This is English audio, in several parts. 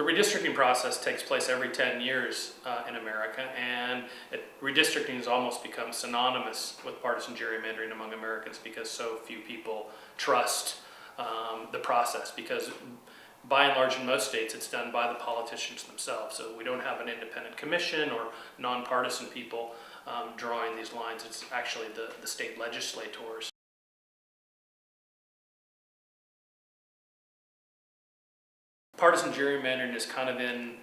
The redistricting process takes place every 10 years in America, and redistricting has almost become synonymous with partisan gerrymandering among Americans because so few people trust the process, because by and large in most states it's done by the politicians themselves. So we don't have an independent commission or nonpartisan people drawing these lines. It's actually the state legislators. Partisan gerrymandering is kind of in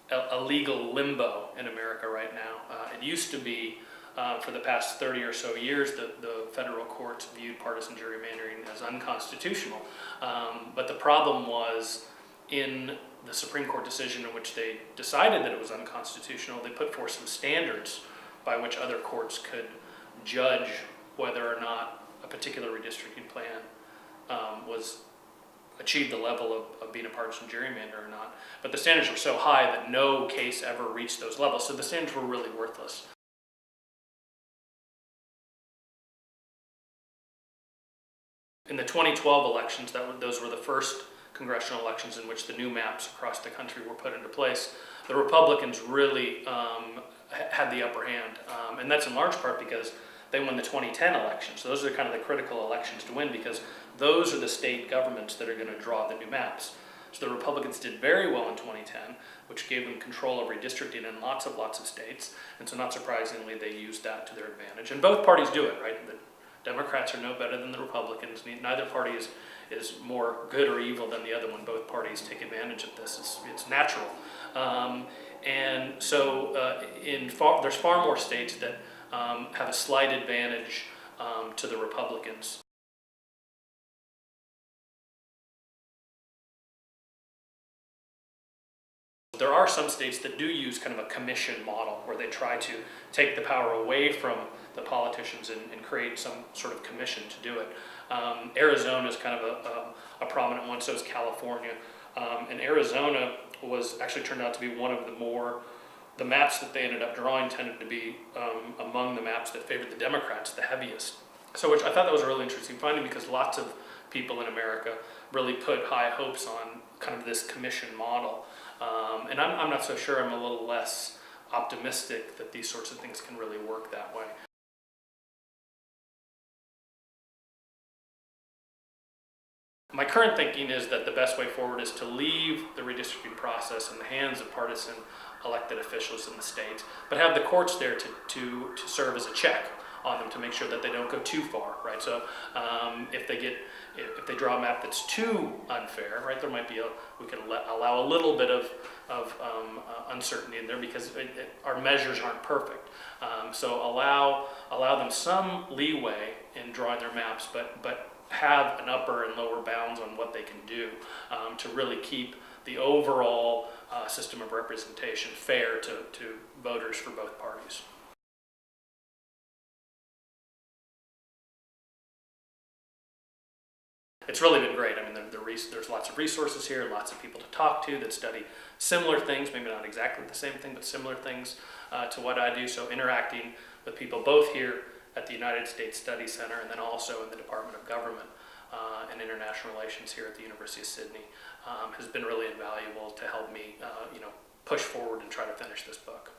a legal limbo in America right now. It used to be, for the past 30 or so years, the federal courts viewed partisan gerrymandering as unconstitutional. But the problem was, in the Supreme Court decision in which they decided that it was unconstitutional, they put forth some standards by which other courts could judge whether or not a particular redistricting plan achieved the level of being a partisan gerrymander or not. But the standards were so high that no case ever reached those levels, so the standards were really worthless. In the 2012 elections, those were the first congressional elections in which the new maps across the country were put into place. The Republicans really had the upper hand, and that's in large part because they won the 2010 elections. So those are kind of the critical elections to win, because those are the state governments that are going to draw the new maps. So the Republicans did very well in 2010, which gave them control over redistricting in lots of states, and so not surprisingly they used that to their advantage. And both parties do it, right? The Democrats are no better than the Republicans. Neither party is more good or evil than the other one. Both parties take advantage of this. It's natural. And so there's far more states that have a slight advantage to the Republicans. There are some states that do use kind of a commission model where they try to take the power away from the politicians and create some sort of commission to do it. Arizona is kind of a prominent one, so is California. And Arizona was actually turned out to be one of the maps that they ended up drawing tended to be among the maps that favored the Democrats the heaviest. So which I thought that was a really interesting finding, because lots of people in America really put high hopes on kind of this commission model. And I'm not so sure. I'm a little less optimistic that these sorts of things can really work that way. My current thinking is that the best way forward is to leave the redistricting process in the hands of partisan elected officials in the states, but have the courts there to serve as a check on them to make sure that they don't go too far, right? So if they draw a map that's too unfair, right, there might be we can allow a little bit of uncertainty in there, because our measures aren't perfect. So allow them some leeway in drawing their maps, but have an upper and lower bounds on what they can do to really keep the overall system of representation fair to voters for both parties. It's really been great. I mean, there's lots of resources here, lots of people to talk to that study similar things, maybe not exactly the same thing, but similar things to what I do. So interacting with people both here at the United States Study Center and then also in the Department of Government and International Relations here at the University of Sydney has been really invaluable to help me push forward and try to finish this book.